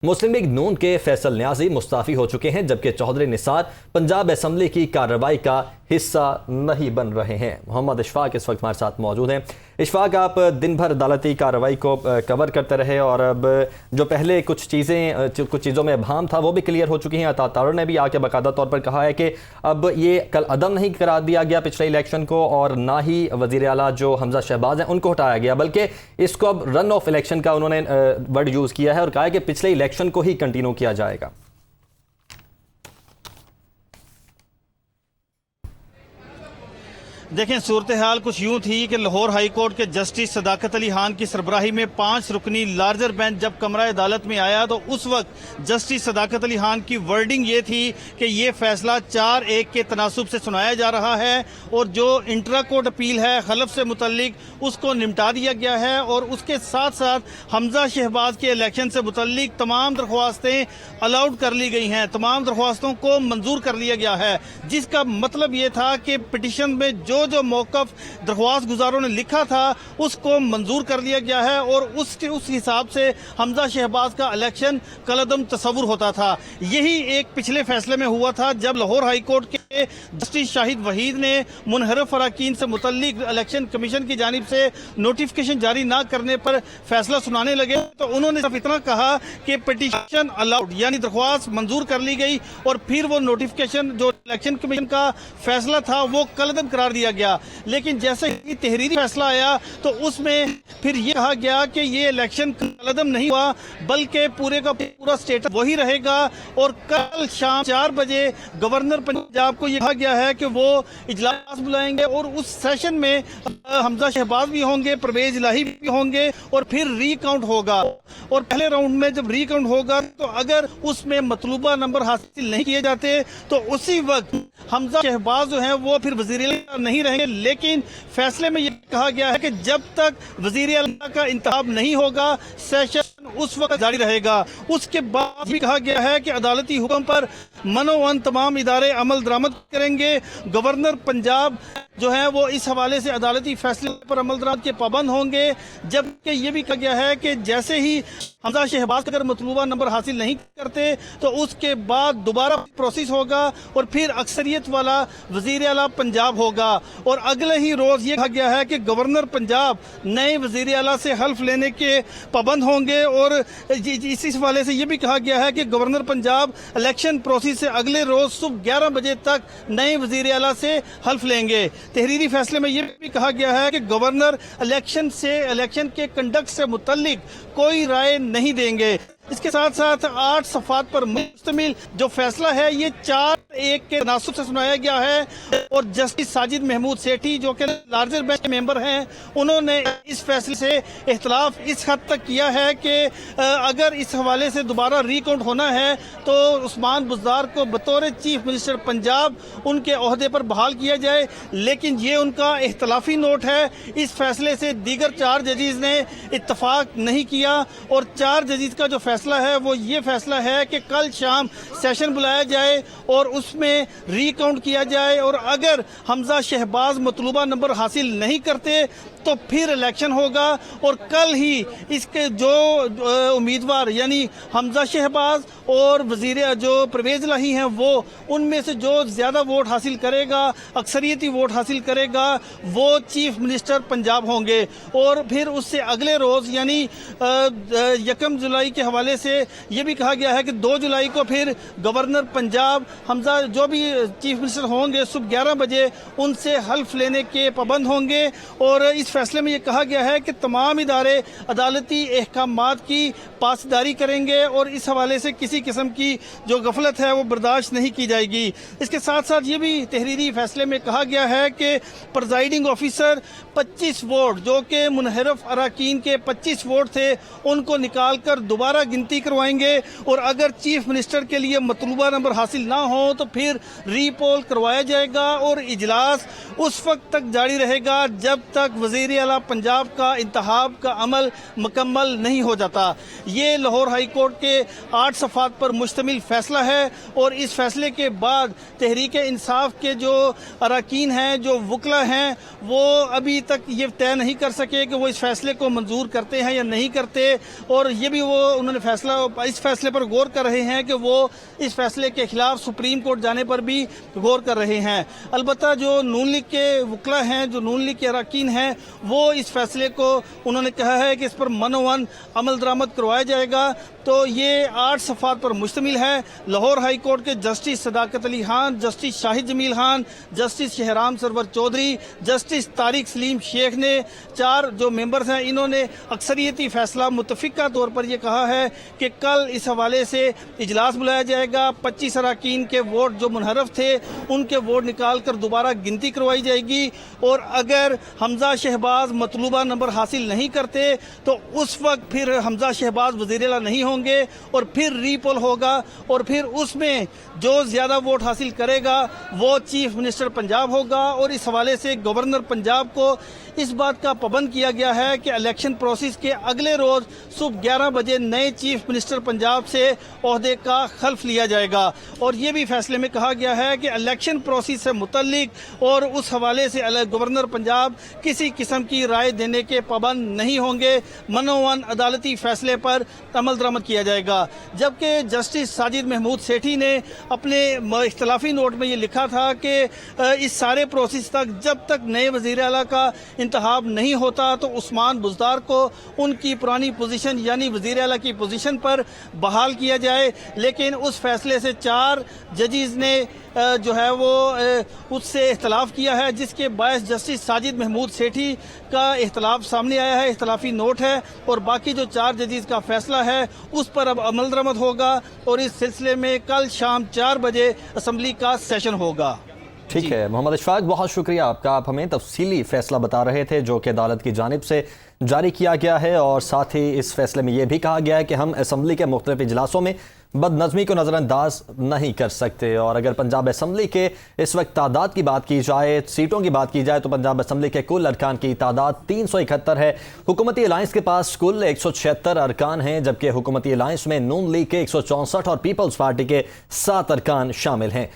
मुस्लिम league नून के फैसल न्याजी मुस्ताफी हो चुके हैं, जबकि चौधरी निसार पंजाब असम्बली की कार्रवाई का हिस्सा नहीं बन रहे हैं। मोहम्मद इशफाक इस वक्त हमारे साथ मौजूद हैं। इशफाक, आप दिन भर अदालती कार्रवाई को कवर करते रहे और अब जो पहले कुछ चीज़ों में अभाम था वो भी क्लियर हो चुकी हैं। तारों ने भी आके बाकायदा तौर पर कहा है कि अब ये कल अदम नहीं करार दिया गया पिछले इलेक्शन को, और ना ही वज़ीर आला जो हमजा शहबाज हैं उनको हटाया गया, बल्कि इसको अब रन ऑफ इलेक्शन का उन्होंने वर्ड यूज़ किया है और कहा है कि पिछले इलेक्शन को ही कंटिन्यू किया जाएगा। देखें, सूरत हाल कुछ यूं थी कि लाहौर हाई कोर्ट के जस्टिस सदाकत अली खान की सरबराही में 5 रुकनी लार्जर बेंच जब कमरा अदालत में आया तो उस वक्त जस्टिस सदाकत अली खान की वर्डिंग ये थी कि ये फैसला 4-1 के तनासुब से सुनाया जा रहा है और जो इंट्रा कोर्ट अपील है खलफ से मुतल्लिक उसको निपटा दिया गया है, और उसके साथ साथ हमजा शहबाज के इलेक्शन से मुतल्लिक तमाम दरख्वास्तें अलाउड कर ली गई हैं, तमाम दरख्वास्तों को मंजूर कर लिया गया है, जिसका मतलब ये था कि पिटिशन में जो मौकफ दरख्वास्त गुजारों ने लिखा था उसको मंजूर कर लिया गया है, और उस हिसाब से हमजा शहबाज का इलेक्शन कलअदम तस्वुर होता था। यही एक पिछले फैसले में हुआ था जब लाहौर हाई कोर्ट के जस्टिस शाहिद वहीद ने मुनहरफ अराकीन से मुतल्लिक इलेक्शन कमीशन की जानिब से नोटिफिकेशन जारी न करने पर फैसला सुनाने लगे, तो उन्होंने सिर्फ इतना कहा कि पिटिशन अलाउड यानी दरख्वास्त मंजूर कर ली गई, और फिर वो नोटिफिकेशन जो इलेक्शन कमीशन का फैसला था वो कलअदम करार दिया गया। लेकिन जैसे ही तहरीरी फैसला आया तो उसमें फिर ये कहा गया कि ये इलेक्शन कलअदम नहीं हुआ, बल्कि पूरे का पूरा स्टेटस वही रहेगा, और कल शाम 4 बजे गवर्नर पंजाब को यह कहा गया है कि वो इजलास बुलाएंगे और उस सेशन में हमजा शहबाज भी होंगे, परवेज इलाही भी होंगे, और फिर रीकाउंट होगा। और पहले राउंड में जब रीकाउंट होगा तो अगर उसमें मतलूबा नंबर हासिल नहीं किए जाते तो उसी वक्त हमजा शहबाज जो है वो फिर वजीर आला नहीं रहेंगे। लेकिन फैसले में यह कहा गया है कि जब तक वजीर आला का इंतखाब नहीं होगा सेशन उस वक्त जारी रहेगा। उसके बाद भी कहा गया है कि अदालती हुक्म पर मनोवन तमाम इदारे अमल दरामद करेंगे। गवर्नर पंजाब जो है वो इस हवाले से अदालती फैसले पर अमल दरामद के पाबंद होंगे, जबकि ये भी कहा गया है कि जैसे ही हमजा शहबाज अगर मतलूबा नंबर हासिल नहीं करते तो उसके बाद दोबारा प्रोसेस होगा और फिर अक्सरियत वाला वजीर आला पंजाब होगा। और अगले ही रोज ये कहा गया है कि गवर्नर पंजाब नए वजीर आला से हल्फ लेने के पाबंद होंगे, और इस हवाले से ये भी कहा गया है कि गवर्नर पंजाब इलेक्शन प्रोसेस से अगले रोज सुबह 11 बजे तक नए वजीर आला से हल्फ लेंगे। तहरीरी फैसले में यह भी कहा गया है कि गवर्नर इलेक्शन के कंडक्ट से मुतल्लिक कोई राय नहीं देंगे। इसके साथ साथ 8 सफ़ात पर मुश्तमिल जो फैसला है ये 4-1 के तनासुब से सुनाया गया है, और जस्टिस साजिद महमूद सेठी जो कि लार्जर बेंच के मेंबर हैं उन्होंने इस फैसले से इख्तलाफ इस हद तक किया है कि अगर इस हवाले से दोबारा रिकाउंट होना है तो उस्मान बुज़दार को बतौर चीफ मिनिस्टर पंजाब उनके ओहदे पर बहाल किया जाए। लेकिन ये उनका इख्तलाफी नोट है। इस फैसले से दीगर 4 जजीज ने इत्तफाक नहीं किया, और 4 जजीज का जो फैसला है वो ये फैसला है कि कल शाम सेशन बुलाया जाए और उसमें रिकाउंट किया जाए, और अगर हमजा शहबाज मतलूबा नंबर हासिल नहीं करते तो फिर इलेक्शन होगा। और कल ही इसके जो उम्मीदवार यानी हमजा शहबाज और वजीर जो परवेज इलाही हैं वो उनमें से जो ज़्यादा वोट हासिल करेगा, अक्सरियती वोट हासिल करेगा, वो चीफ मिनिस्टर पंजाब होंगे। और फिर उससे अगले रोज़ यानी 1 जुलाई के हवाले से ये भी कहा गया है कि 2 जुलाई को फिर गवर्नर पंजाब हमजा जो भी चीफ मिनिस्टर होंगे सुबह 11 बजे उनसे हल्फ लेने के पाबंद होंगे। और इस फैसले में ये कहा गया है कि तमाम इदारे अदालती अहकामात की पासदारी करेंगे और इस हवाले से किसी किस्म की जो गफलत है वो बर्दाश्त नहीं की जाएगी। इसके साथ साथ ये भी तहरीरी फैसले में कहा गया है कि प्रिजाइडिंग ऑफिसर 25 वोट जो कि मुनहरफ अराकीन के 25 वोट थे उनको निकाल कर दोबारा गिनती करवाएंगे, और अगर चीफ मिनिस्टर के लिए मतलूबा नंबर हासिल ना हो तो फिर रीपोल करवाया जाएगा, और इजलास उस वक्त तक जारी रहेगा जब तक वजीर आला पंजाब का इंतखाब का अमल मुकम्मल नहीं हो जाता। ये लाहौर हाई कोर्ट के 8 सफ़ात पर मुश्तमिल फैसला है, और इस फैसले के बाद तहरीक इंसाफ के जो अरकान हैं, जो वकला हैं, वो अभी तक ये तय नहीं कर सके कि वो इस फैसले को मंजूर करते हैं या नहीं करते। और ये भी वो उन्होंने इस फैसले पर गौर कर रहे हैं कि वो इस फैसले के खिलाफ सुप्रीम कोर्ट जाने पर भी गौर कर रहे हैं। अलबत्ता जो नून लीग के वकला हैं, जो नून लीग के अरकान हैं, वो इस फैसले को उन्होंने कहा है कि इस पर मनोवन अमल दरामद करवाया जाएगा। तो ये 8 सफ़ात पर मुश्तमिल है। लाहौर हाई कोर्ट के justice Sadaqat Ali Khan, justice Shahid Jamil Khan, justice Shahram Sarwar Chaudhry, justice Tariq Saleem Sheikh ने 4 जो मेंबर्स हैं, इन्होंने अक्सरियती फैसला मुतफिका तौर पर यह कहा है कि कल इस हवाले से इजलास बुलाया जाएगा। 25 अरकान के वोट जो मुनहरफ थे, उनके वोट निकाल कर दोबारा गिनती करवाई जाएगी और अगर हमजा शहबाज मतलूबा नंबर हासिल नहीं करते तो उस वक्त फिर हमजा शहबाज वज़ीर-ए-आला नहीं होंगे और फिर रीपोल होगा और फिर उसमें जो ज़्यादा वोट हासिल करेगा वो चीफ मिनिस्टर पंजाब होगा। और इस हवाले से गवर्नर पंजाब को इस बात का पाबंद किया गया है कि इलेक्शन प्रोसेस के अगले रोज़ सुबह 11 बजे नए चीफ मिनिस्टर पंजाब से ओहदे का खल्फ लिया जाएगा। और ये भी फैसले में कहा गया है कि इलेक्शन प्रोसेस से मुतल्लिक और उस हवाले से गवर्नर पंजाब किसी किस्म की राय देने के पाबंद नहीं होंगे। मनोवन अदालती फैसले पर अमल दरामद किया जाएगा। जबकि जस्टिस साजिद महमूद सेठी ने अपने इख्तलाफी नोट में ये लिखा था कि इस सारे प्रोसेस तक जब तक नए वज़ीर आला का इंतखाब नहीं होता तो उस्मान बुज़दार को उनकी पुरानी पोजीशन यानी वज़ीर आला की पोजीशन पर बहाल किया जाए। लेकिन उस फैसले से 4 जजेस ने जो है वो उससे इख्तलाफ किया है, जिसके बायस जस्टिस साजिद महमूद सेठी का इख्तलाफ सामने आया है। इख्तलाफी नोट है और बाकी जो 4 जजेस का फैसला है उस पर अब अमल दरामद होगा और इस सिलसिले में कल शाम 4 बजे असम्बली का सेशन होगा। ठीक है मोहम्मद इशफाक, बहुत शुक्रिया आपका। आप हमें तफसीली फैसला बता रहे थे जो कि अदालत की जानिब से जारी किया गया है और साथ ही इस फैसले में यह भी कहा गया है कि हम असम्बली के मुख्तलिफ इजलासों में बदनज़मी को नज़रअंदाज नहीं कर सकते। और अगर पंजाब असम्बली के इस वक्त तादाद की बात की जाए, सीटों की बात की जाए, तो पंजाब असम्बली के कुल अरकान की तादाद 371 है। हुकूमती अलायंस के पास कुल 176 अरकान हैं, जबकि हुकूमती अलायंस में नून लीग के 164 और पीपल्स पार्टी के 7 अरकान शामिल हैं।